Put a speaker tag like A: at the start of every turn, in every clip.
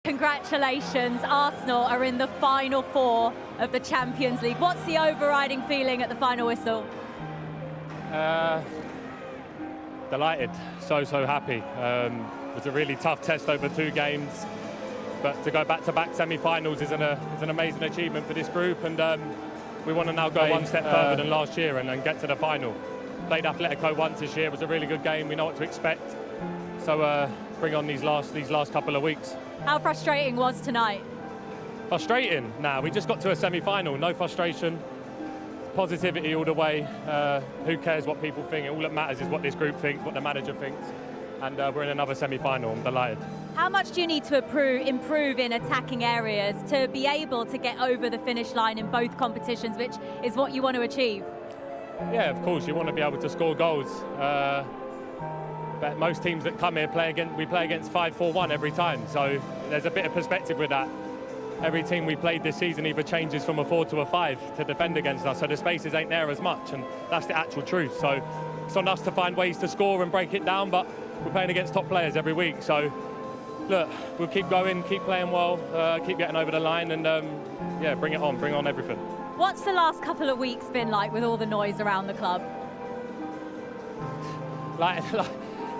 A: Congratulations, Arsenal are in the final four of the Champions League. What's the overriding feeling at the final whistle?
B: Delighted, so happy. It was a really tough test over 2 games, but to go back-to-back semi-finals is an amazing achievement for this group, and we want to now go one step further than last year and get to the final. Played Atletico once this year. It was a really good game. We know what to expect. So bring on these last couple of weeks.
A: How frustrating was tonight?
B: Frustrating? Nah, we just got to a semi-final. No frustration. Positivity all the way. Who cares what people think? All that matters is what this group thinks, what the manager thinks. And we're in another semi-final. I'm delighted.
A: How much do you need to improve in attacking areas to be able to get over the finish line in both competitions, which is what you want to achieve?
B: Yeah, of course, you want to be able to score goals. But most teams that come here we play against 5-4-1 every time. So there's a bit of perspective with that. Every team we played this season either changes from a 4 to a 5 to defend against us. So the spaces ain't there as much, and that's the actual truth. So it's on us to find ways to score and break it down, but we're playing against top players every week. So look, we'll keep going, keep playing well, keep getting over the line, and yeah, bring on everything.
A: What's the last couple of weeks been like with all the noise around the club?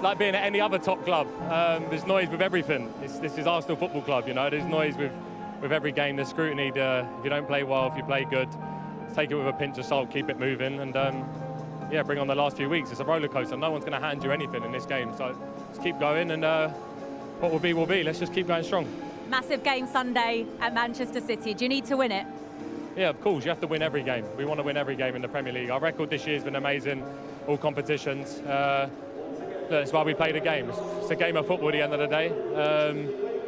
B: Like being at any other top club. There's noise with everything. This is Arsenal Football Club, you know. There's noise with every game. There's scrutiny. If you don't play well, if you play good, take it with a pinch of salt, keep it moving, and yeah, bring on the last few weeks. It's a roller coaster. No one's going to hand you anything in this game, so just keep going, and what will be will be. Let's just keep going strong. Massive
A: game Sunday at Manchester City. Do you need to win it?
B: Yeah, of course. You have to win every game. We want to win every game in the Premier League. Our record this year has been amazing, all competitions. That's why we play the game. It's a game of football at the end of the day.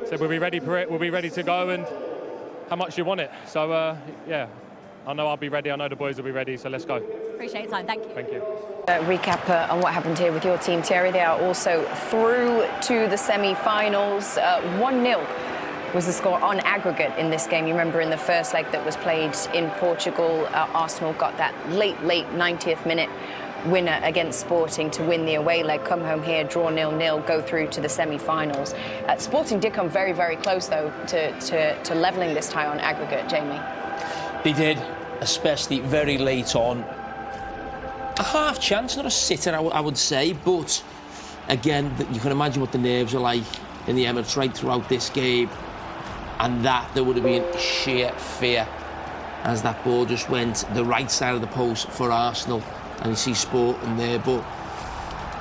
B: So we'll be ready for it. We'll be ready to go, and how much you want it. So yeah, I know I'll be ready. I know the boys will be ready. So let's go.
A: Appreciate your time. Thank you.
B: Thank you.
C: Recap on what happened here with your team, Thierry. They are also through to the semi-finals. 1-0 was the score on aggregate in this game. You remember in the first leg that was played in Portugal, Arsenal got that late 90th minute winner against Sporting to win the away leg, come home here, draw 0-0, go through to the semi-finals. Sporting did come very, very close, though, to levelling this tie on aggregate, Jamie.
D: They did, especially very late on. A half chance, not a sitter, I would say, but again, you can imagine what the nerves are like in the Emirates right throughout this game, and that there would have been sheer fear as that ball just went the right side of the post for Arsenal. And you see Sporting there, but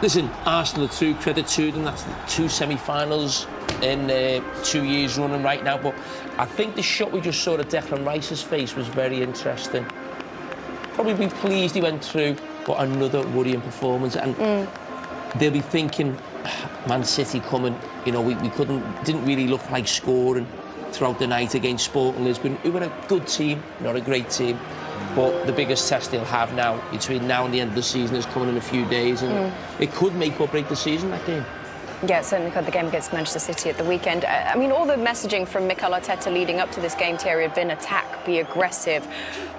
D: listen, Arsenal are true, credit to them. That's the 2 semi-finals in 2 years running right now. But I think the shot we just saw at Declan Rice's face was very interesting. Probably be pleased he went through, but another worrying performance. And they'll be thinking, Man City coming. You know, we didn't really look like scoring throughout the night against Sporting Lisbon, who were a good team, not a great team. But the biggest test they'll have now, between now and the end of the season, is coming in a few days, and it could make or break the season, that game.
C: Yeah, it certainly could. The game against Manchester City at the weekend. I mean, all the messaging from Mikel Arteta leading up to this game, Thierry, had been attack, be aggressive,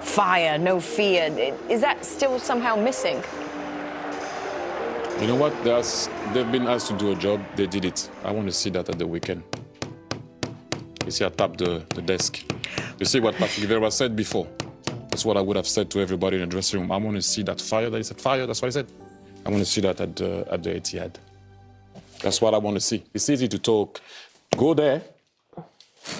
C: fire, no fear. Is that still somehow missing?
E: You know what? They've been asked to do a job. They did it. I want to see that at the weekend. You see, I tapped the desk. You see what Patrick Vieira said before. That's what I would have said to everybody in the dressing room. I want to see that fire. That is a fire. That's what I said. I want to see that at the Etihad. That's what I want to see. It's easy to talk. Go there,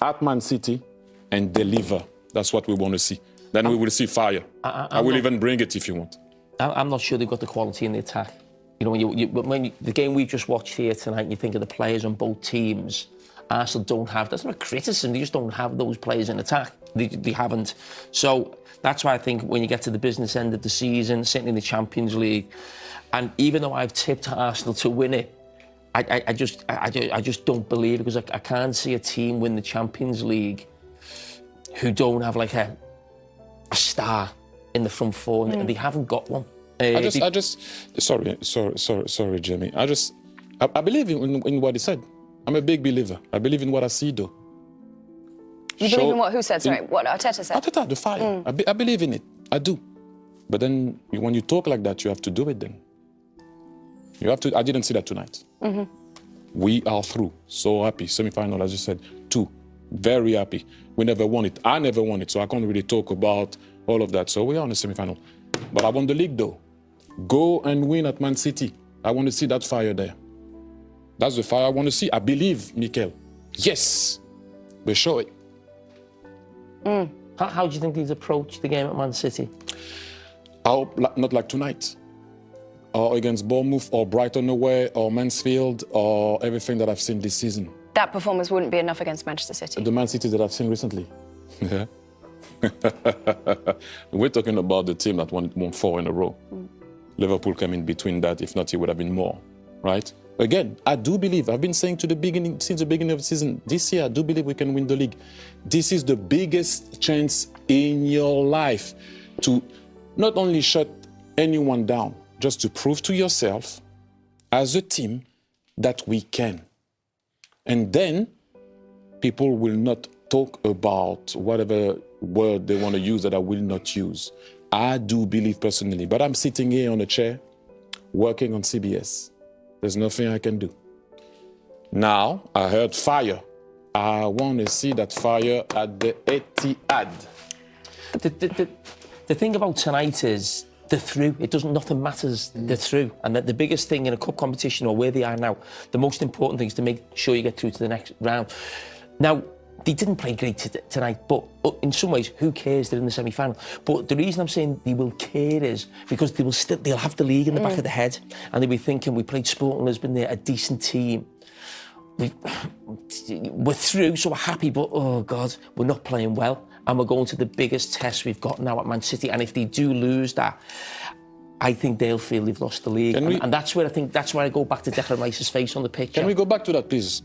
E: at Man City, and deliver. That's what we want to see. Then we will see fire. I will even bring it if you want.
D: I'm not sure they've got the quality in the attack. You know, the game we just watched here tonight, you think of the players on both teams. Arsenal don't have. That's not a criticism. They just don't have those players in attack. They haven't. So that's why I think when you get to the business end of the season, certainly in the Champions League, and even though I've tipped Arsenal to win it, I just don't believe it, because I can't see a team win the Champions League who don't have like a star in the front four, and they haven't got one.
E: Sorry, Jamie. I believe in what he said. I'm a big believer. I believe in what I see, though.
C: You believe in what? Who said? Sorry, what Arteta said?
E: Arteta, the fire. I believe in it. I do. But then when you talk like that, you have to do it then. You have to. I didn't see that tonight. We are through. So happy. Semi-final, as you said. too. Very happy. We never won it. I never won it, so I can't really talk about all of that. So we are in the semi-final. But I won the league, though. Go and win at Man City. I want to see that fire there. That's the fire I want to see. I believe, Mikel. Yes. We show it.
D: How do you think he's approached the game at Man City?
E: I hope not like tonight. Or against Bournemouth, or Brighton away, or Mansfield, or everything that I've seen this season.
C: That performance wouldn't be enough against Manchester City.
E: The Man City that I've seen recently. Yeah. We're talking about the team that won 4 in a row. Liverpool came in between that. If not, it would have been more, right? Again, I do believe, I've been saying since the beginning of the season, this year, I do believe we can win the league. This is the biggest chance in your life to not only shut anyone down, just to prove to yourself as a team that we can. And then people will not talk about whatever word they want to use that I will not use. I do believe personally, but I'm sitting here on a chair working on CBS. There's nothing I can do. Now, I heard fire. I want to see that fire at the Etihad.
D: The thing about tonight is they're through. Nothing matters. They're through. And the biggest thing in a cup competition, or where they are now, the most important thing is to make sure you get through to the next round. Now, they didn't play great tonight, but in some ways, who cares? They're in the semi-final. But the reason I'm saying they will care is because they'll have the league in the back of the head, and they'll be thinking, we played Sporting Lisbon, they're a decent team. We're through, so we're happy, but oh God, we're not playing well, and we're going to the biggest test we've got now at Man City. And if they do lose that, I think they'll feel they've lost the league. And that's where I go back to Declan Rice's face on the pitch.
E: Can we go back to that, please?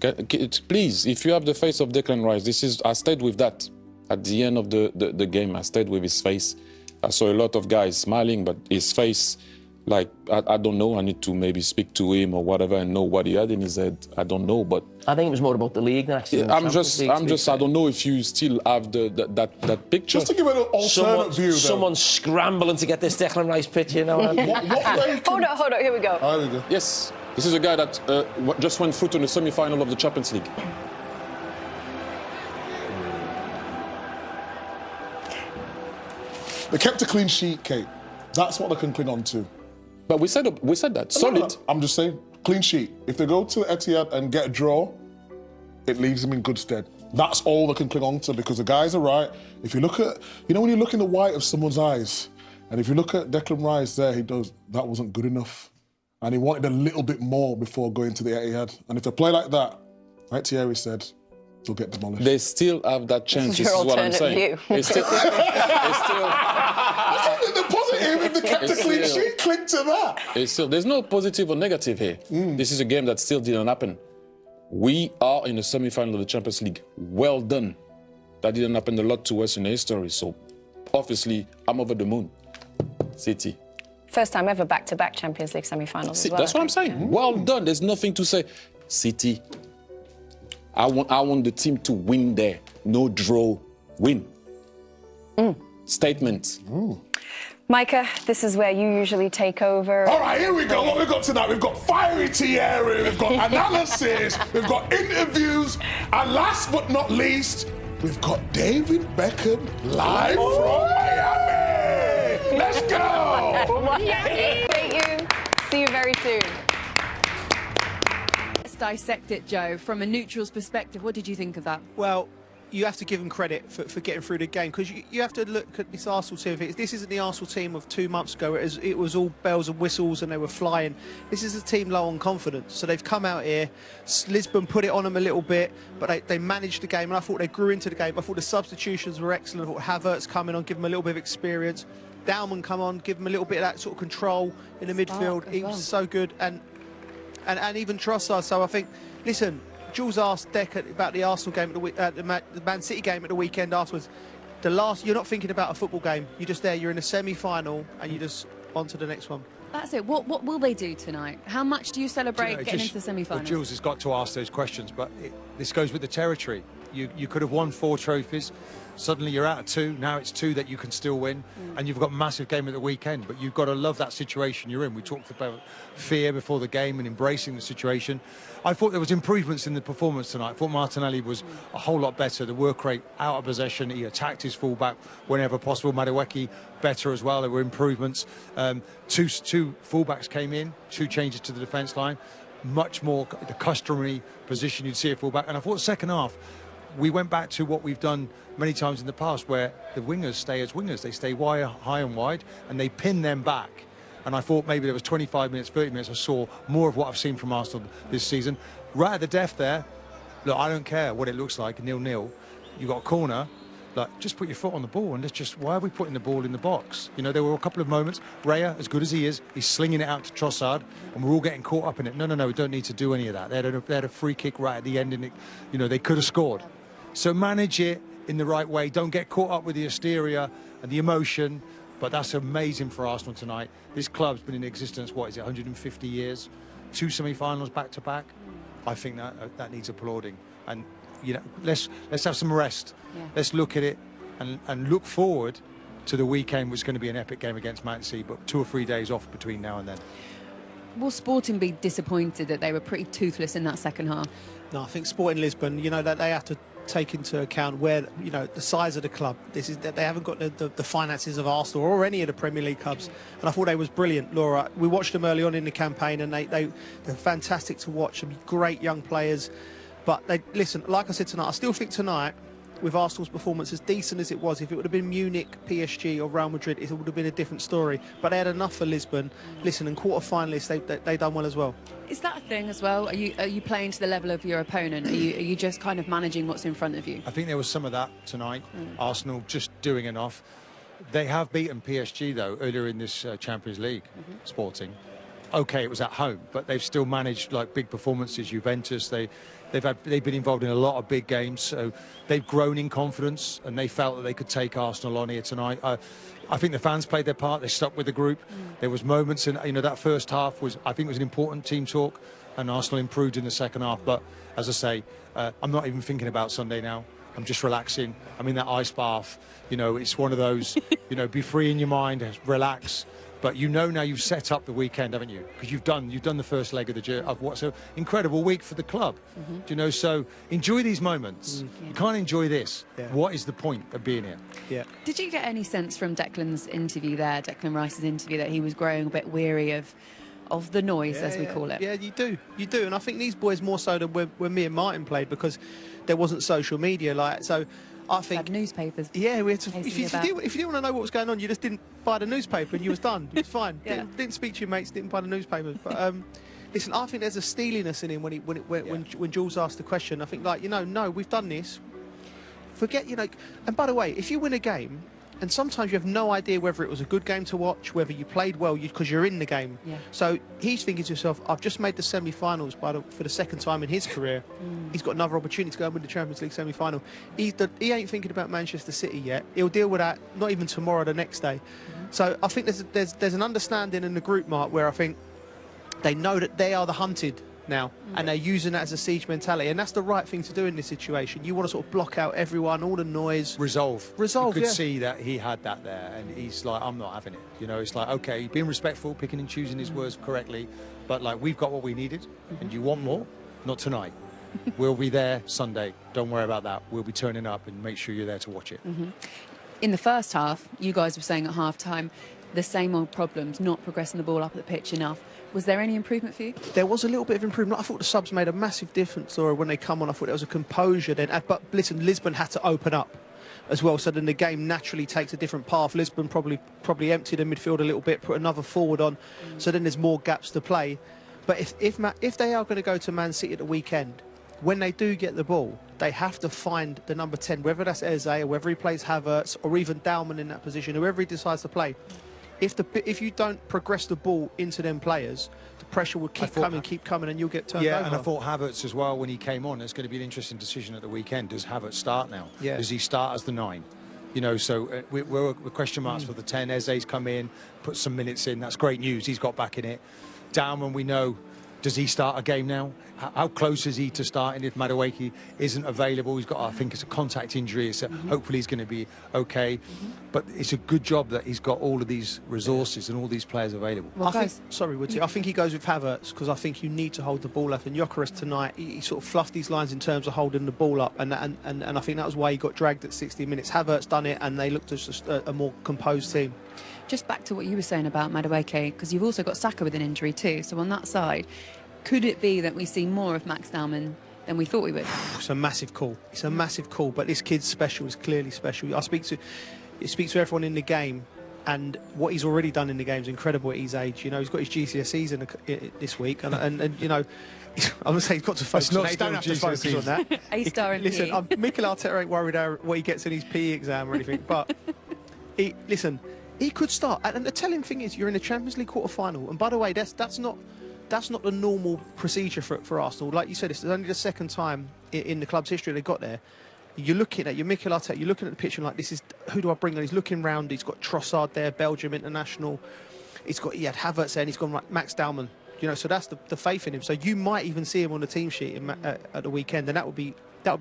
E: Please, if you have the face of Declan Rice, I stayed with that. At the end of the game, I stayed with his face. I saw a lot of guys smiling, but his face, like, I don't know. I need to maybe speak to him or whatever and know what he had in his head. I don't know, but
D: I think it was more about the league than actually.
E: I don't know if you still have that picture.
F: Just to give it an alternate view, though.
D: Someone's scrambling to get this Declan Rice picture, you know.
C: Hold on, here we go.
F: Oh, there we go.
E: Yes, this is a guy that just went through to the semi-final of the Champions League.
F: They kept a clean sheet, Kate. That's what they can cling on to.
E: But we said that. Solid.
F: No. I'm just saying, clean sheet. If they go to Etihad and get a draw, it leaves them in good stead. That's all they can cling on to, because the guys are right. If you look at, when you look in the white of someone's eyes, and if you look at Declan Rice there, that wasn't good enough. And he wanted a little bit more before going to the Etihad. And if they play like that, like Thierry said, they'll get demolished.
E: They still have that chance.
C: This is
E: what I'm saying.
C: view.
E: It's still
F: the positive, if they kept a clean sheet, cling to that.
E: There's no positive or negative here. This is a game that still didn't happen. We are in the semi-final of the Champions League. Well done. That didn't happen a lot to us in history. So, obviously, I'm over the moon. City.
C: First time ever back-to-back Champions League semi-finals as well.
E: That's what I'm saying. Well done. There's nothing to say. City. I want the team to win there. No draw. Win. Statement.
C: Micah, this is where you usually take over.
F: All right, here we go. What we've got tonight, we've got fiery Thierry, we've got analysis, we've got interviews, and last but not least, we've got David Beckham live from Miami. Let's go.
C: Thank you. See you very soon.
G: Let's dissect it, Joe. From a neutral's perspective, what did you think of that?
H: Well, you have to give them credit for getting through the game, because you have to look at this Arsenal team. This isn't the Arsenal team of 2 months ago. It was all bells and whistles and they were flying. This is a team low on confidence. So they've come out here. Lisbon put it on them a little bit, but they managed the game, and I thought they grew into the game. I thought the substitutions were excellent. I thought Havertz coming on, give them a little bit of experience. Dalman come on, give them a little bit of that sort of control in the midfield. He was so good, and even Trossard. So I think, listen, Jules asked Deck about the Arsenal game the Man City game at the weekend afterwards. You're not thinking about a football game. You're just there. You're in a semi-final, and you just on to the next one.
G: That's it. What will they do tonight? How much do you celebrate getting into the semi-finals?
I: Well, Jules has got to ask those questions, but this goes with the territory. You could have won 4 trophies. Suddenly you're out of 2. Now it's 2 that you can still win. And you've got a massive game at the weekend. But you've got to love that situation you're in. We talked about fear before the game and embracing the situation. I thought there was improvements in the performance tonight. I thought Martinelli was a whole lot better. The work rate out of possession. He attacked his fullback whenever possible. Madueke better as well. There were improvements. Two fullbacks came in. 2 changes to the defence line. Much more the customary position you'd see a fullback. And I thought second half, we went back to what we've done many times in the past, where the wingers stay as wingers. They stay high and wide, and they pin them back. And I thought maybe there was 25 minutes, 30 minutes, I saw more of what I've seen from Arsenal this season. Right at the death there, look, I don't care what it looks like, 0-0. You got a corner, like, just put your foot on the ball, and let's just, why are we putting the ball in the box? You know, there were a couple of moments, Raya, as good as he is, he's slinging it out to Trossard, and we're all getting caught up in it. No, we don't need to do any of that. They had a free kick right at the end, and it, you know, they could have scored. So manage it in the right way. Don't get caught up with the hysteria and the emotion. But that's amazing for Arsenal tonight. This club's been in existence, what is it, 150 years? 2 semi-finals back-to-back. I think that needs applauding. And, you know, let's have some rest. Yeah. Let's look at it and look forward to the weekend, which is going to be an epic game against Man City, but 2 or 3 days off between now and then.
G: Will Sporting be disappointed that they were pretty toothless in that second half? No, I think Sporting Lisbon, you know, that they have to take into account where, you know, the size of the club. This is that they haven't got the finances of Arsenal or any of the Premier League clubs. And I thought they was brilliant, Laura. We watched them early on in the campaign, and they're fantastic to watch. Some great young players. But they listen, like I said tonight, I still think tonight, with Arsenal's performance, as decent as it was, if it would have been Munich, PSG or Real Madrid, it would have been a different story. But they had enough for Lisbon. Listen, and quarter-finalists, they done well as well. Is that a thing as well? Are you playing to the level of your opponent? Are you just kind of managing what's in front of you?
I: I think there was some of that tonight. Arsenal just doing enough. They have beaten PSG, though, earlier in this Champions League, Sporting. OK, it was at home, but they've still managed, like, big performances. Juventus, they've been involved in a lot of big games, so they've grown in confidence, and they felt that they could take Arsenal on here tonight. I think the fans played their part. They stuck with the group. There was moments in, you know, that first half was, I think, was an important team talk, and Arsenal improved in the second half. But as I say, I'm not even thinking about Sunday now. I'm just relaxing. I'm in that ice bath. You know, it's one of those, you know, be free in your mind, relax. But you know now you've set up the weekend, haven't you? Because you've done the first leg of the journey of what's an incredible week for the club. Do you know? So enjoy these moments. You can't enjoy this. What is the point of being here? Yeah.
G: Did you get any sense from Declan's interview there, Declan Rice's interview, that he was growing a bit weary of the noise, as we call it?
H: Yeah, you do. And I think these boys more so than when me and Martin played, because there wasn't social media, like, so. I think
G: had newspapers.
H: Yeah, we had to, if you didn't want to know what was going on, you just didn't buy the newspaper and you was done. It was fine. Didn't speak to your mates, didn't buy the newspapers. But listen, I think there's a steeliness in him when Jules asked the question. I think, like, you know, no, we've done this. Forget, you know. And by the way, if you win a game, and sometimes you have no idea whether it was a good game to watch, whether you played well, because you're in the game. Yeah. So he's thinking to himself, I've just made the semi-finals for the second time in his career. He's got another opportunity to go and win the Champions League semi-final. He ain't thinking about Manchester City yet. He'll deal with that, not even tomorrow, the next day. So I think there's an understanding in the group, Mark, where I think they know that they are the hunted now, and they're using that as a siege mentality, and that's the right thing to do in this situation. You want to sort of block out everyone, all the noise.
I: Resolve. You could see that he had that there, and he's like, I'm not having it. You know, it's like, okay, being respectful, picking and choosing his words correctly, but, like, we've got what we needed, and you want more? Not tonight. We'll be there Sunday. Don't worry about that. We'll be turning up, and make sure you're there to watch it.
G: In the first half, you guys were saying at half-time, the same old problems, not progressing the ball up the pitch enough. Was there any improvement for you?
H: There was a little bit of improvement. I thought the subs made a massive difference, or when they come on, I thought there was a composure then. But listen, Lisbon had to open up as well, so then the game naturally takes a different path. Lisbon probably emptied the midfield a little bit, put another forward on, so then there's more gaps to play. But if they are going to go to Man City at the weekend, when they do get the ball, they have to find the number 10, whether that's Eze or whether he plays Havertz or even Dalman in that position, whoever he decides to play. If you don't progress the ball into them players, the pressure will keep coming, and you'll get turned over.
I: Yeah, and I thought Havertz as well, when he came on, it's going to be an interesting decision at the weekend. Does Havertz start now? Yeah. Does he start as the 9? You know, so we're question marks for the 10. Eze's come in, put some minutes in. That's great news. He's got back in it. Dalman, we know, Does he start a game now? How close is he to starting if Madueke isn't available? He's got, I think it's a contact injury, so hopefully he's going to be okay. But it's a good job that he's got all of these resources and all these players available.
G: Well, I think he goes with Havertz because I think you need to hold the ball up. And Gyökeres tonight, he sort of fluffed these lines in terms of holding the ball up, and I think that was why he got dragged at 60 minutes. Havertz done it, and they looked as just a more composed team.
J: Just back to what you were saying about Madueke, because you've also got Saka with an injury too. So on that side, could it be that we see more of Max Dalman than we thought we would?
G: It's a massive call. It's a massive call. But this kid's special. He's clearly special. I speak to everyone in the game, and what he's already done in the game is incredible at his age. You know, he's got his GCSEs this week, and you know, I'm going to say he's got to focus.
I: Not
G: he don't have to focus on that.
J: A-star in
G: Listen,
J: PE.
G: Mikel Arteta ain't worried what he gets in his PE exam or anything, but listen, he could start. And the telling thing is, you're in the Champions League quarter-final, and by the way, that's not the normal procedure for Arsenal. Like you said, it's only the second time in the club's history they got there. You're looking at Mikel Arteta, you're looking at the pitch and like, this is, who do I bring on? He's looking round, he's got Trossard there, Belgium international. He had Havertz there, and he's gone like Max Dalman. You know, so that's the faith in him. So you might even see him on the team sheet at the weekend, and that would be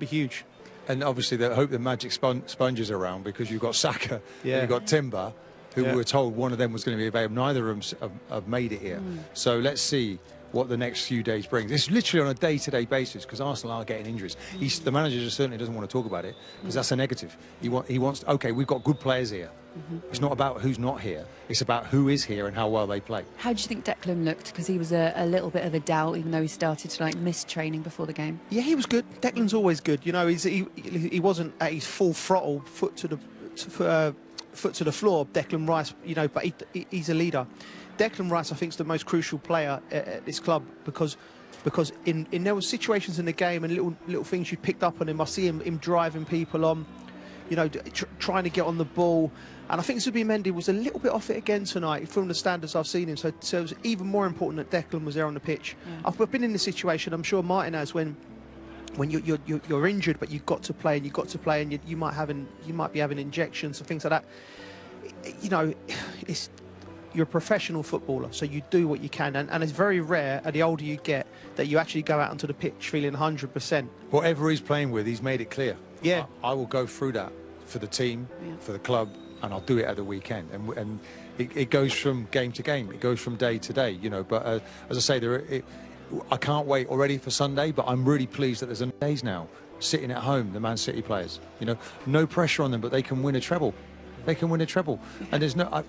G: huge.
I: And obviously, I hope the magic sponge is around, because you've got Saka, and you've got Timber, who we were told one of them was going to be available. Neither of them have made it here. So let's see what the next few days brings. It's literally on a day-to-day basis, because Arsenal are getting injuries. The manager just certainly doesn't want to talk about it, because that's a negative. He wants, okay, we've got good players here. It's not about who's not here. It's about who is here and how well they play.
J: How do you think Declan looked? Because he was a little bit of a doubt, even though he started to miss training before the game.
G: Yeah, he was good. Declan's always good. You know, he wasn't at his full throttle, foot to the floor. Declan Rice, you know, but he's a leader. Declan Rice, I think, is the most crucial player at this club, because in there were situations in the game and little things you picked up on him. I see him driving people on, you know, trying to get on the ball. And I think Zubimendi was a little bit off it again tonight from the standards I've seen him. So it was even more important that Declan was there on the pitch. Yeah. I've been in this situation, I'm sure Martin has, when you're injured but you've got to play, and you might be having injections and things like that. You know, you're a professional footballer, so you do what you can, and it's very rare, and the older you get, that you actually go out onto the pitch feeling 100%.
I: Whatever he's playing with, he's made it clear.
G: Yeah,
I: I will go through that for the team, for the club, and I'll do it at the weekend. And it goes from game to game, it goes from day to day, you know. But as I say, I can't wait already for Sunday, but I'm really pleased that there's days now sitting at home, the Man City players. You know, no pressure on them, but they can win a treble. They can win a treble. And there's no,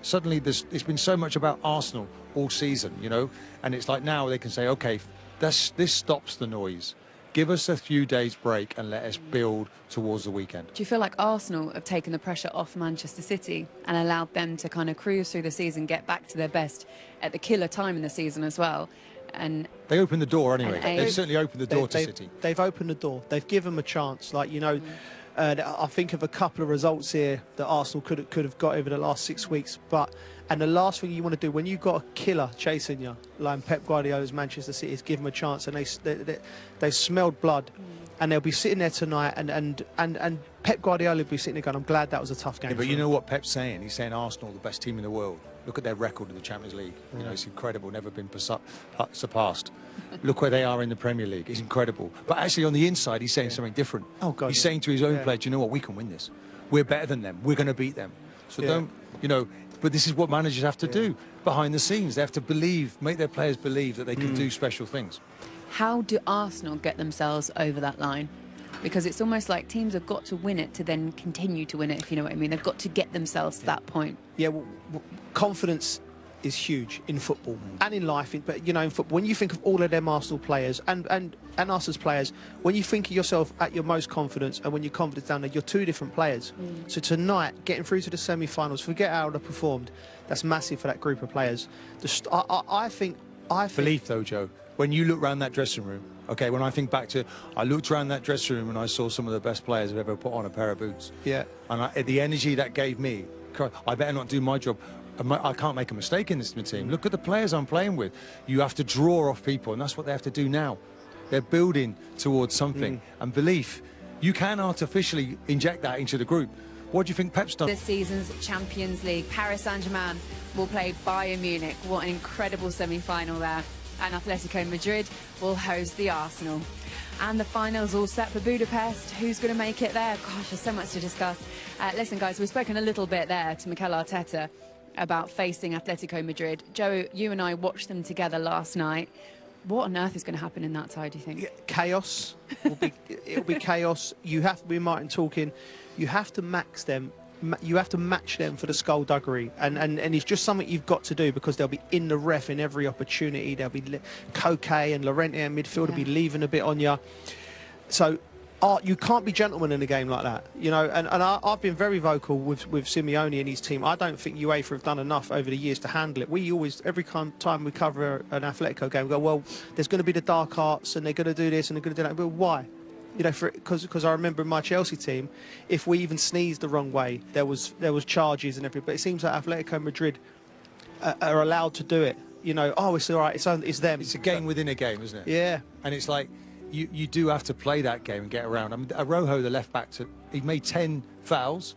I: suddenly it's been so much about Arsenal all season, you know, and it's like now they can say, okay, this stops the noise. Give us a few days break and let us build towards the weekend.
J: Do you feel like Arsenal have taken the pressure off Manchester City and allowed them to kind of cruise through the season, get back to their best at the killer time in the season as well? And
I: they opened the door anyway. They've certainly opened the door to City.
G: They've opened the door. They've given them a chance. Like, you know, I think of a couple of results here that Arsenal could have got over the last 6 weeks. And the last thing you want to do when you've got a killer chasing you, like Pep Guardiola's Manchester City, is give them a chance. And they smelled blood, and they'll be sitting there tonight. And Pep Guardiola will be sitting there going, "I'm glad that was a tough game."
I: Yeah, but you know what Pep's saying? He's saying Arsenal, the best team in the world. Look at their record in the Champions League. You know, it's incredible, never been surpassed. Look where they are in the Premier League. It's incredible. But actually, on the inside, he's saying something different. Oh, God, he's saying to his own players, you know what, we can win this. We're better than them. We're going to beat them. So don't, you know, but this is what managers have to do behind the scenes. They have to believe, make their players believe that they can do special things.
J: How do Arsenal get themselves over that line? Because it's almost like teams have got to win it to then continue to win it, if you know what I mean. They've got to get themselves to that point.
G: Yeah, well, confidence is huge in football and in life. But, you know, in football, when you think of all of them Arsenal players and us as players, when you think of yourself at your most confidence and when your confidence down there, you're two different players. So tonight, getting through to the semi-finals, forget how they performed, that's massive for that group of players. I think...
I: Belief, though, Joe. When you look around that dressing room, okay, when I think back to, I looked around that dressing room and I saw some of the best players I've ever put on a pair of boots.
G: Yeah.
I: And the energy that gave me, I better not do my job. I can't make a mistake in this team. Look at the players I'm playing with. You have to draw off people, and that's what they have to do now. They're building towards something. And belief, you can artificially inject that into the group. What do you think Pep's done?
J: This season's Champions League, Paris Saint-Germain will play Bayern Munich. What an incredible semi-final there. and Atletico Madrid will host the Arsenal. And the finals all set for Budapest. Who's going to make it there? Gosh, there's so much to discuss. Listen, guys, we've spoken a little bit there to Mikel Arteta about facing Atletico Madrid. Joe, you and I watched them together last night. What on earth is going to happen in that side, do you think?
H: Yeah, chaos. It'll be chaos. You have to be Martin talking. You have to max them. You have to match them for the skullduggery, and it's just something you've got to do, because they'll be in the ref in every opportunity. There'll be Koke and Llorente in midfield will be leaving a bit on you. So you can't be gentlemen in a game like that, you know. And I've been very vocal with Simeone and his team. I don't think UEFA have done enough over the years to handle it. We always, every time we cover an Atletico game, we go, well, there's going to be the dark arts, and they're going to do this and they're going to do that. But why? You know, because I remember in my Chelsea team, if we even sneezed the wrong way, there was charges and everything. But it seems like Atletico Madrid are allowed to do it. You know, oh, it's all right, it's them.
I: It's a game within a game, isn't it?
H: Yeah.
I: And it's like, you do have to play that game and get around. I mean, Araujo, the left back, he made 10 fouls,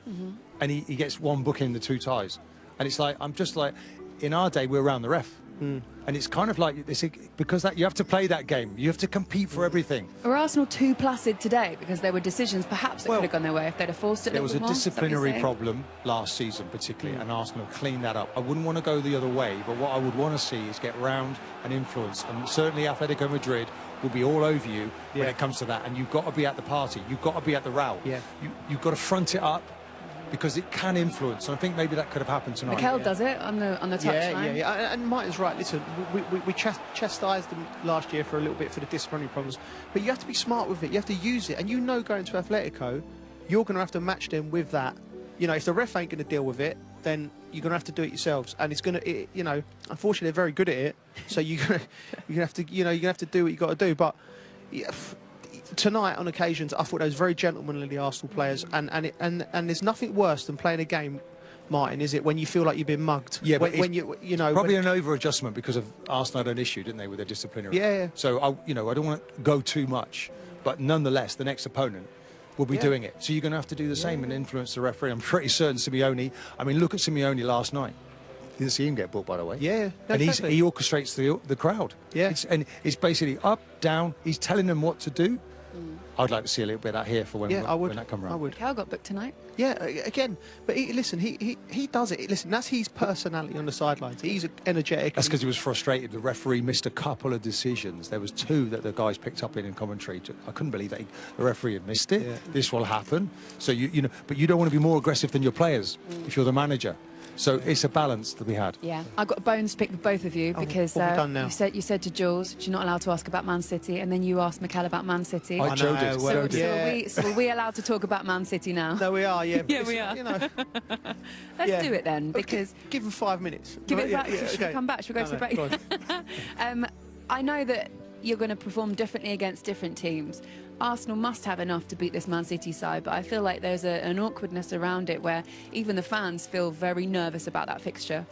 I: and he gets one booking in the 2 ties. And it's like, I'm just like, in our day, we're around the ref. And it's kind of like, because you have to play that game. You have to compete for everything.
J: Were Arsenal too placid today? Because there were decisions perhaps that could have gone their way if they'd have forced it.
I: There was a disciplinary problem last season, particularly, and Arsenal cleaned that up. I wouldn't want to go the other way, but what I would want to see is get round and influence. And certainly Atletico Madrid will be all over you when it comes to that. And you've got to be at the party. You've got to be at the row. Yeah. You've got to front it up, because it can influence, and I think maybe that could have happened tonight.
J: Mikel does it on the touchline.
H: Yeah. And Martin's right. Listen, we chastised them last year for a little bit for the disciplinary problems, but you have to be smart with it. You have to use it, and you know, going to Atletico, you're going to have to match them with that. You know, if the ref ain't going to deal with it, then you're going to have to do it yourselves, and it's going to, you know, unfortunately they're very good at it, so you're going to have to, you know, you're going to have to do what you got to do, but. Yeah, tonight, on occasions, I thought they was very gentlemanly, the Arsenal players, and there's nothing worse than playing a game, Martin, is it, when you feel like you've been mugged?
I: Yeah, but
H: when you know,
I: probably an over-adjustment, because of Arsenal had an issue, didn't they, with their disciplinary?
H: Yeah.
I: So I don't want to go too much, but nonetheless, the next opponent will be doing it. So you're going to have to do the same and influence the referee. I'm pretty certain Simeone. I mean, look at Simeone last night. Didn't see him get booked, by the way.
H: Yeah,
I: and he orchestrates the crowd.
H: Yeah,
I: it's basically up, down. He's telling them what to do. I'd like to see a little bit of that here for when that comes around.
H: I would.
J: Mikel got booked tonight.
H: Yeah, again, but listen, he does it. Listen, that's his personality on the sidelines. He's energetic.
I: That's because he was frustrated. The referee missed a couple of decisions. There was 2 that the guys picked up in commentary. I couldn't believe that the referee had missed it. Yeah. This will happen. So you know, but you don't want to be more aggressive than your players if you're the manager. So it's a balance to be had.
J: Yeah, I've got a bone to pick with both of you, because
H: what have we done now?
J: you said to Jules, you're not allowed to ask about Man City, and then you asked Mikel about Man City.
I: Joe did.
J: So are we allowed to talk about Man City now?
H: No, we are, yeah.
J: Yeah, we are.
H: You know.
J: Let's do it then, because...
H: Give them 5 minutes.
J: Give it back. Should we come back? Should we go to the break? I know that you're going to perform differently against different teams. Arsenal must have enough to beat this Man City side, but I feel like there's an awkwardness around it where even the fans feel very nervous about that fixture.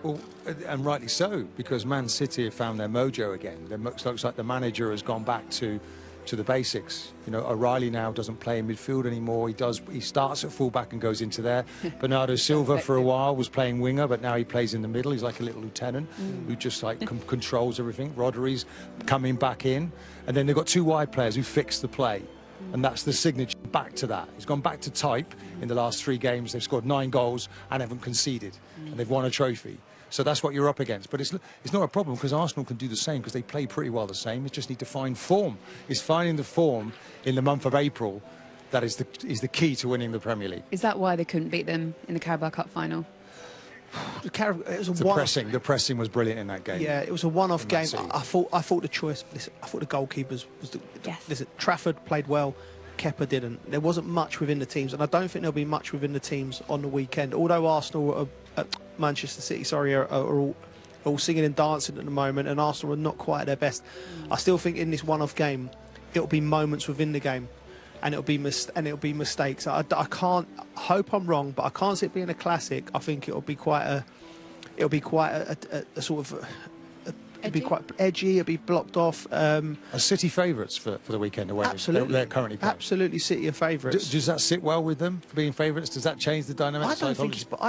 I: Well, and rightly so, because Man City have found their mojo again. It looks like the manager has gone back to the basics. You know, O'Reilly now doesn't play in midfield anymore. He starts at fullback and goes into there. Bernardo Silva for a while was playing winger, but now he plays in the middle. He's like a little lieutenant who just like controls everything. Rodri's coming back in, and then they've got 2 wide players who fix the play, and that's the signature. Back to that. He's gone back to type. In the last 3 games, they've scored 9 goals and haven't conceded, and they've won a trophy. So that's what you're up against. But it's not a problem, because Arsenal can do the same, because they play pretty well the same. They just need to find form. It's finding the form in the month of April that is the key to winning the Premier League.
J: Is that why they couldn't beat them in the Carabao Cup final?
H: The
I: pressing was brilliant in that game.
H: Yeah, it was a one-off game. I thought the choice. Listen, I thought the goalkeepers was listen, Trafford played well. Kepa didn't. There wasn't much within the teams, and I don't think there'll be much within the teams on the weekend. Although Arsenal, Manchester City, are all singing and dancing at the moment, and Arsenal are not quite at their best. I still think in this one-off game, it'll be moments within the game, and it'll be mistakes. I can't hope I'm wrong, but I can't see it being a classic. I think it'll be quite a sort of. It'd be quite edgy. It'd be blocked off.
I: Are City favourites for the weekend away?
H: Absolutely,
I: they're currently playing.
H: Absolutely, City are favourites.
I: Does that sit well with them for being favourites? Does that change the dynamics?
H: I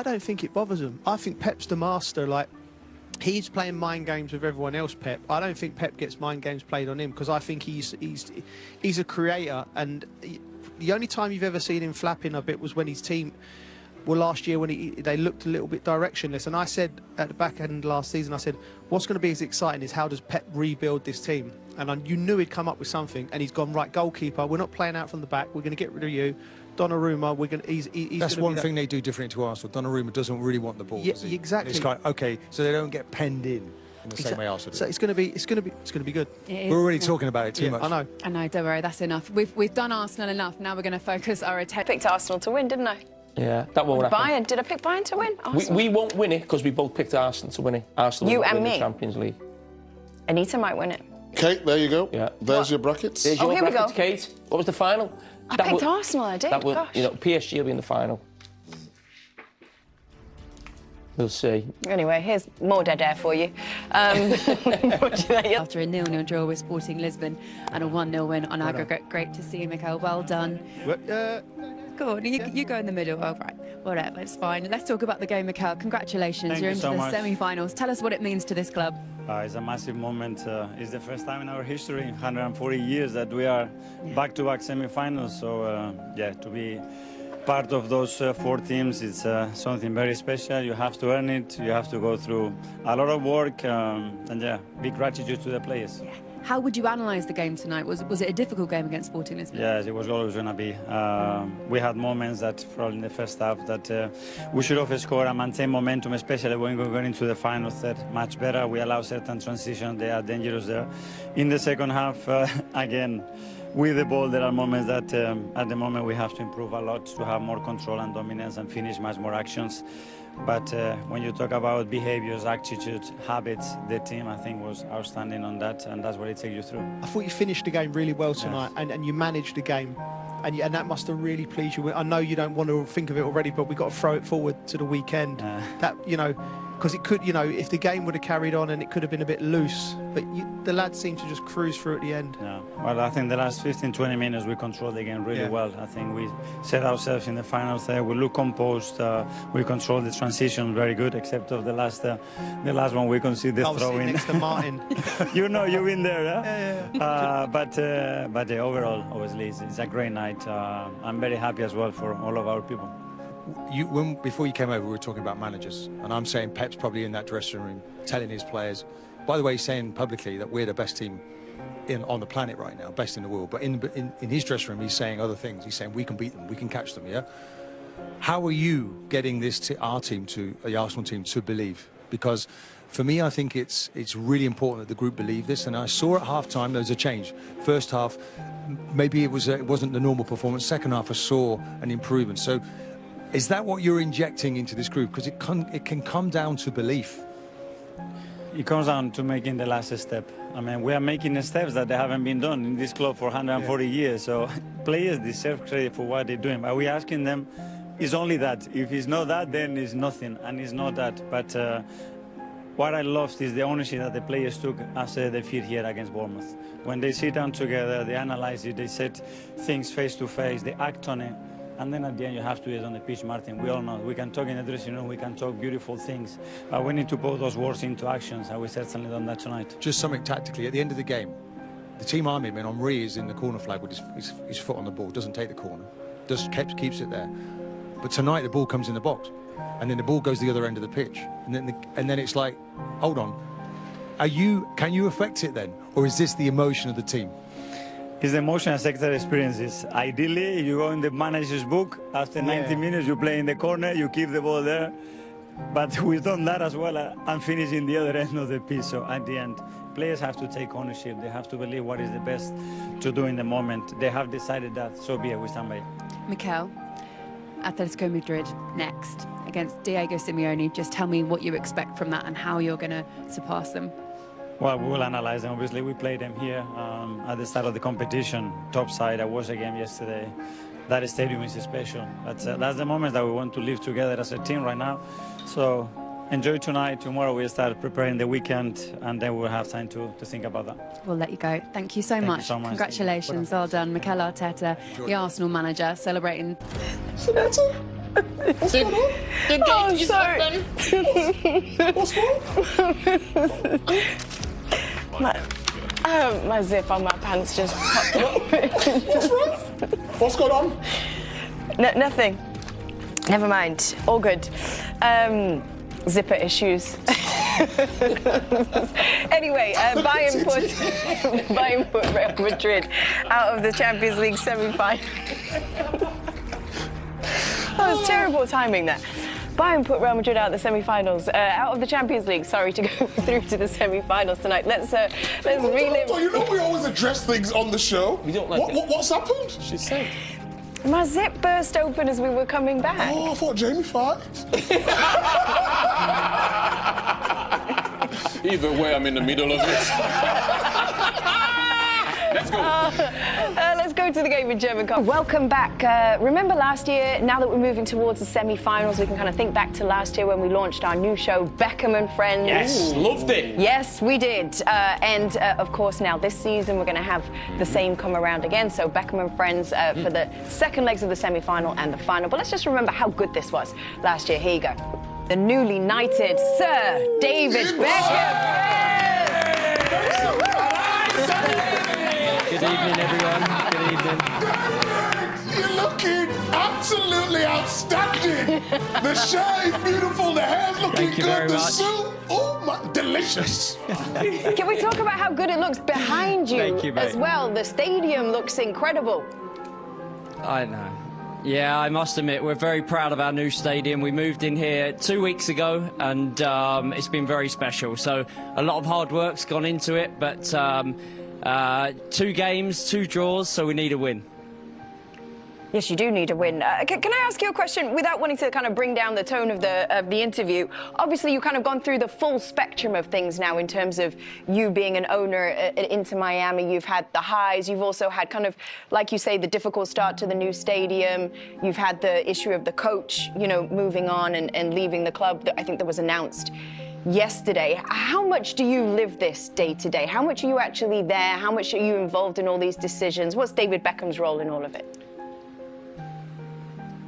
H: don't think it bothers them. I think Pep's the master. Like, he's playing mind games with everyone else, Pep. I don't think Pep gets mind games played on him, because I think he's a creator, and the only time you've ever seen him flapping a bit was when his team, well, last year when they looked a little bit directionless. And I said at the back end last season, I said, what's going to be as exciting is how does Pep rebuild this team? And you knew he'd come up with something, and he's gone, right, goalkeeper, we're not playing out from the back, we're going to get rid of you. Donnarumma, he's
I: that's one thing they do different to Arsenal. Donnarumma doesn't really want the ball, does he?
H: Exactly.
I: It's kind of, okay, so they don't get penned in the same way Arsenal do.
H: So it's going to be good.
I: We're already talking about it too much.
H: I know.
J: Don't worry, that's enough. We've done Arsenal enough. Now we're going to focus our attention.
C: Picked Arsenal to win, didn't I?
D: Yeah, that won't happen.
C: Bayern. Did I pick Bayern to win?
D: We won't win it because we both picked Arsenal to win it. Arsenal
C: you
D: will
C: and
D: win
C: me.
D: the Champions League.
C: Anita might win it.
F: Kate, there you go.
D: Yeah.
F: There's your brackets.
D: There's your brackets, Kate. What was the final?
C: I picked Arsenal, I did. Gosh.
D: You know, PSG will be in the final. We'll see.
C: Anyway, here's more dead air for you.
J: After a 0-0 draw with Sporting Lisbon and a 1-0 win on Aggregate. Great to see you, Mikel. Well done. Go on, you go in the middle. Oh, right. Whatever, it's fine. Let's talk about the game, Mikel. Congratulations. You're into the semi-finals. Tell us what it means to this club.
K: It's a massive moment. It's the first time in our history, 140 years, that we are back-to-back semi-finals. So, yeah, to be part of those 4 teams, it's something very special. You have to earn it. You have to go through a lot of work. And, yeah, big gratitude to the players.
J: Yeah. How would you analyse the game tonight? Was it a difficult game against Sporting Lisbon?
K: Yes, it was always going to be. We had moments that, probably in the first half, that we should have scored and maintained momentum, especially when we were going into the final third. Much better. We allow certain transitions. They are dangerous there. In the second half, again, with the ball, there are moments that, at the moment, we have to improve a lot to have more control and dominance and finish much more actions. But when you talk about behaviors, attitude, habits, the team, I think, was outstanding on that, and that's what it takes you through.
H: I thought you finished the game really well tonight,
K: yes.
H: and you managed the game, and that must have really pleased you. I know you don't want to think of it already, but we've got to throw it forward to the weekend. That, you know, because it could, you know, if the game would have carried on and it could have been a bit loose, but the lads seemed to just cruise through at the end.
K: Yeah. Well, I think the last 15-20 minutes we controlled the game really well. I think we set ourselves in the final third. We look composed. We controlled the transition very good, except of the last one we conceded the throw in.
H: Next to Martin.
K: You know, you've been there, yeah? But overall, obviously, it's a great night. I'm very happy as well for all of our people.
I: Before you came over, we were talking about managers, and I'm saying Pep's probably in that dressing room telling his players. By the way, he's saying publicly that we're the best team on the planet right now, best in the world. But in his dressing room, he's saying other things. He's saying we can beat them, we can catch them. Yeah. How are you getting this to our team, to the Arsenal team, to believe? Because for me, I think it's really important that the group believe this. And I saw at half-time there was a change. First half, maybe it wasn't the normal performance. Second half, I saw an improvement. So. Is that what you're injecting into this group? Because it can come down to belief.
K: It comes down to making the last step. I mean, we are making steps that they haven't been done in this club for 140 years. So players deserve credit for what they're doing. But we're asking them, it's only that. If it's not that, then it's nothing. And it's not that. But what I loved is the ownership that the players took after the defeat here against Bournemouth. When they sit down together, they analyze it, they set things face to face, they act on it. And then at the end, you have to do it on the pitch, Martin. We all know. We can talk in the dressing room, we can talk beautiful things. But we need to put those words into actions, and we certainly done that tonight.
I: Just something tactically. At the end of the game, the team I'm in, Henry is in the corner flag with his foot on the ball, doesn't take the corner, just keeps it there. But tonight, the ball comes in the box, and then the ball goes the other end of the pitch. And then it's like, hold on. Can you affect it then? Or is this the emotion of the team?
K: It's the emotional sector experiences. Ideally, you go in the manager's book, after 90 minutes you play in the corner, you keep the ball there. But we've done that as well and finish in the other end of the pitch. So at the end, players have to take ownership. They have to believe what is the best to do in the moment. They have decided that, so be it, we stand by it.
J: Mikel, Atletico Madrid next against Diego Simeone. Just tell me what you expect from that and how you're going to surpass them.
K: Well, we will analyze them. Obviously, we played them here at the start of the competition, top side. I watched the game yesterday. That stadium is special. That's the moment that we want to live together as a team right now. So enjoy tonight. Tomorrow we'll start preparing the weekend, and then we'll have time to think about that.
J: We'll let you go. Thank you so much. Congratulations. Well done, Mikel Arteta, the Arsenal manager, celebrating.
E: See, the gate is open.
F: What's wrong?
C: My zip on my pants just popped up.
F: What's wrong? What's going on?
C: Nothing. Never mind. All good. Zipper issues. Anyway, Bayern put Real Madrid out of the Champions League semi-final. That was terrible timing there. Bayern put Real Madrid out of the semi-finals, out of the Champions League. Sorry, to go through to the semi-finals tonight. Let's relive.
F: You know we always address things on the show.
D: We don't like
F: What's happened?
E: She said.
C: My zip burst open as we were coming back.
F: Oh, I thought Jamie fight.
E: Either way, I'm in the middle of it. Let's go.
C: Let's go to the game in German Cup. Welcome back. Remember last year, now that we're moving towards the semi-finals, we can kind of think back to last year when we launched our new show, Beckham and Friends.
D: Yes, loved it.
C: Yes, we did. Of course, now this season, we're going to have the same come around again. So Beckham and Friends for the second legs of the semi-final and the final. But let's just remember how good this was last year. Here you go. The newly knighted Sir David Beckham.
L: Good evening, everyone. Good evening.
F: You're looking absolutely outstanding. The shirt is beautiful. The hair's looking
L: Thank you
F: good.
L: very
F: The
L: much.
F: suit, oh my, delicious.
C: Can we talk about how good it looks behind you,
L: Thank you, mate.
C: as well? The stadium looks incredible.
L: I know. Yeah, I must admit, we're very proud of our new stadium. We moved in here 2 weeks ago, and it's been very special. So a lot of hard work's gone into it, but 2 games, 2 draws, so we need a win.
C: Yes, you do need a win. Can I ask you a question without wanting to kind of bring down the tone of the interview? Obviously, you've kind of gone through the full spectrum of things now in terms of you being an owner at Inter Miami. You've had the highs. You've also had kind of, like you say, the difficult start to the new stadium. You've had the issue of the coach, you know, moving on and leaving the club. I think that was announced yesterday. How much do you live this day to day? How much are you actually there? How much are you involved in all these decisions? What's David Beckham's role in all of it?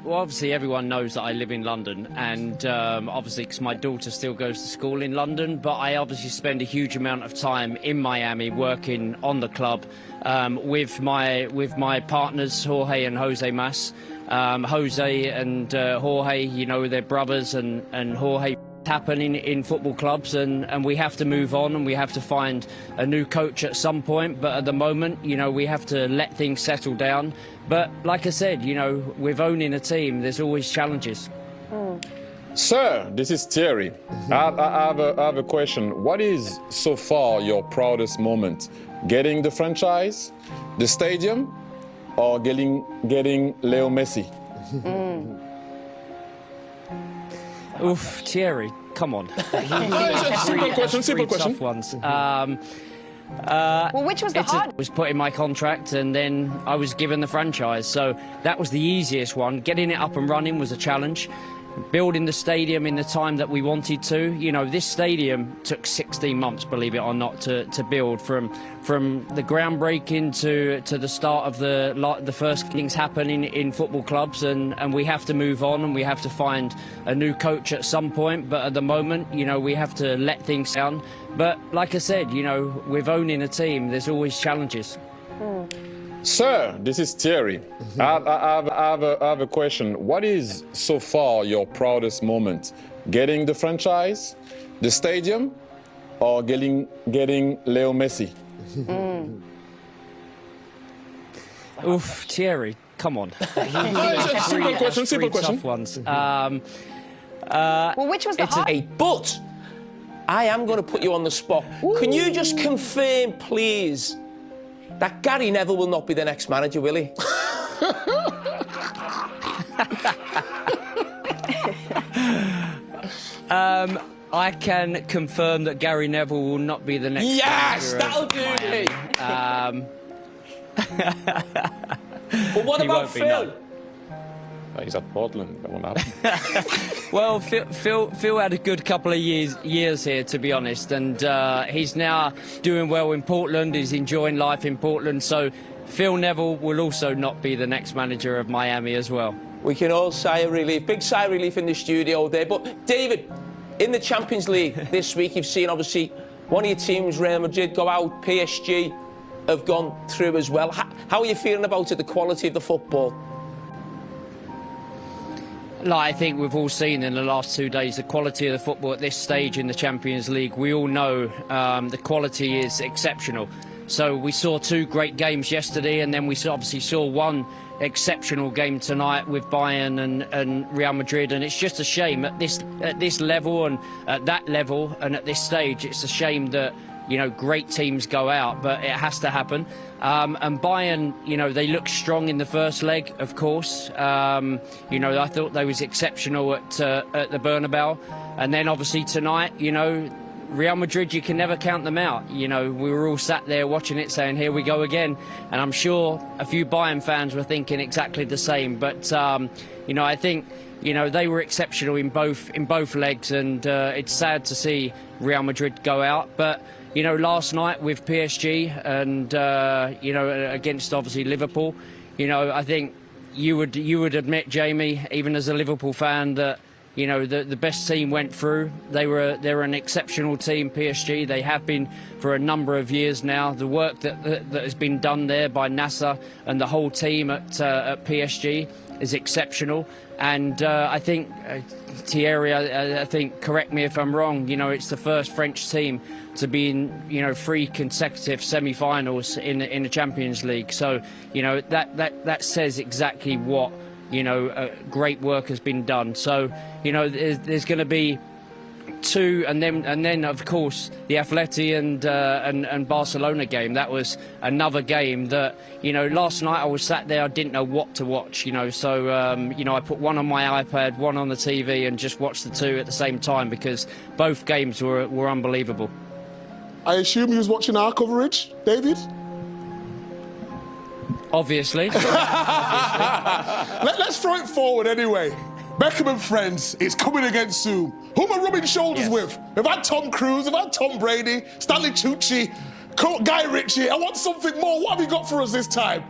L: Well, obviously, everyone knows that I live in London, and obviously, because my daughter still goes to school in London, but I obviously spend a huge amount of time in Miami working on the club with my partners, Jorge and Jose Mas. Jose and Jorge, you know, they're brothers, and Jorge happening in football clubs, and we have to move on, and we have to find a new coach at some point. But at the moment, you know, we have to let things settle down. But like I said, you know, with owning a team, there's always challenges.
E: Sir, this is Thierry. I have a question. What is so far your proudest moment? Getting the franchise, the stadium, or getting Leo Messi?
L: Oof, Thierry, come on.
E: Simple question.
L: Tough ones.
C: Well, which was the hard?
L: It was put in my contract, and then I was given the franchise. So that was the easiest one. Getting it up and running was a challenge. Building the stadium in the time that we wanted to. You know, this stadium took 16 months, believe it or not, to build, from the groundbreaking to the start of the first things happening in football clubs, and we have to move on, and we have to find a new coach at some point. But at the moment, you know, we have to let things down. But like I said, you know, with owning a team, there's always challenges.
E: Sir, this is Thierry. I have a question. What is so far your proudest moment? Getting the franchise, the stadium, or getting Leo Messi?
L: Oof, Thierry, come on.
E: Simple question.
L: Tough ones.
C: Well, which was the hard?
D: But I am going to put you on the spot. Can you just confirm, please, that Gary Neville will not be the next manager, will he?
L: I can confirm that Gary Neville will not be the next.
D: Yes, that'll do me. But what about Phil?
E: He's at Portland. That won't happen.
L: Well, Phil had a good couple of years here, to be honest, and he's now doing well in Portland. He's enjoying life in Portland. So Phil Neville will also not be the next manager of Miami as well.
M: we can all sigh of relief. Big sigh of relief in the studio there. But David, in the Champions League this week, you've seen obviously one of your teams, Real Madrid, go out. PSG have gone through as well. How are you feeling about it, the quality of the football?
L: Like I think we've all seen in the last 2 days, the quality of the football at this stage in the Champions League. We all know the quality is exceptional. So we saw 2 great games yesterday, and then we obviously saw one exceptional game tonight with Bayern and Real Madrid. And it's just a shame at this level and at that level and at this stage, it's a shame that, you know, great teams go out, but it has to happen. And Bayern, you know, they look strong in the first leg, of course. You know, I thought they was exceptional at the Bernabeu. And then obviously tonight, you know, Real Madrid, you can never count them out. You know, we were all sat there watching it saying, here we go again. And I'm sure a few Bayern fans were thinking exactly the same. But, you know, I think, you know, they were exceptional in both legs. And it's sad to see Real Madrid go out. But, you know, last night with PSG and, you know, against obviously Liverpool, you know, I think you would admit, Jamie, even as a Liverpool fan, that, you know, the best team went through. They're an exceptional team, PSG. They have been for a number of years now. The work that has been done there by Nasser and the whole team at PSG is exceptional. And I think, Thierry, I think, correct me if I'm wrong, you know, it's the first French team to be in, you know, 3 consecutive semi-finals in the Champions League. So, you know, that says exactly what, you know, great work has been done. So, you know, there's going to be 2, and then of course the Atleti and Barcelona game. That was another game that, you know, last night I was sat there, I didn't know what to watch, you know, so you know, I put one on my iPad, one on the TV, and just watched the 2 at the same time because both games were unbelievable.
F: I assume you was watching our coverage, David?
L: Obviously.
F: Let's throw it forward anyway. Beckham and friends, it's coming again soon. Who am I rubbing shoulders with? We've had Tom Cruise, we've had Tom Brady, Stanley Tucci, Guy Ritchie. I want something more. What have you got for us this time?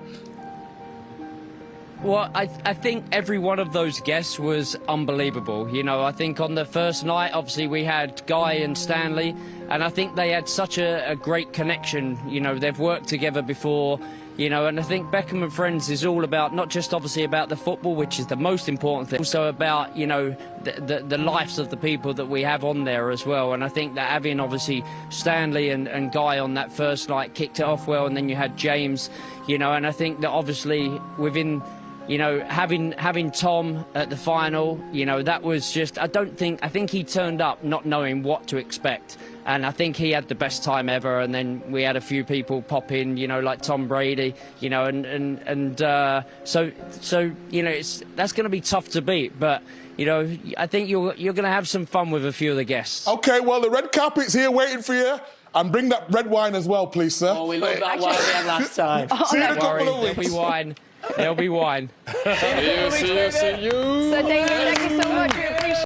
L: Well, I think every one of those guests was unbelievable. You know, I think on the first night, obviously, we had Guy and Stanley, and I think they had such a great connection. You know, they've worked together before, you know, and I think Beckham and Friends is all about, not just obviously about the football, which is the most important thing, also about, you know, the lives of the people that we have on there as well. And I think that having obviously Stanley and Guy on that first night kicked it off well, and then you had James, you know, and I think that obviously within, you know, having Tom at the final, you know, that was just, I think he turned up not knowing what to expect. And I think he had the best time ever. And then we had a few people pop in, you know, like Tom Brady, you know, so you know, that's going to be tough to beat. But, you know, I think you're going to have some fun with a few of the guests.
F: Okay, well, the red carpet's here waiting for you. And bring that red wine as well, please, sir.
M: Oh, we love that wine we had last time.
F: See you in a couple of weeks.
L: There'll be wine. There'll be wine.
E: See you.
C: So, David,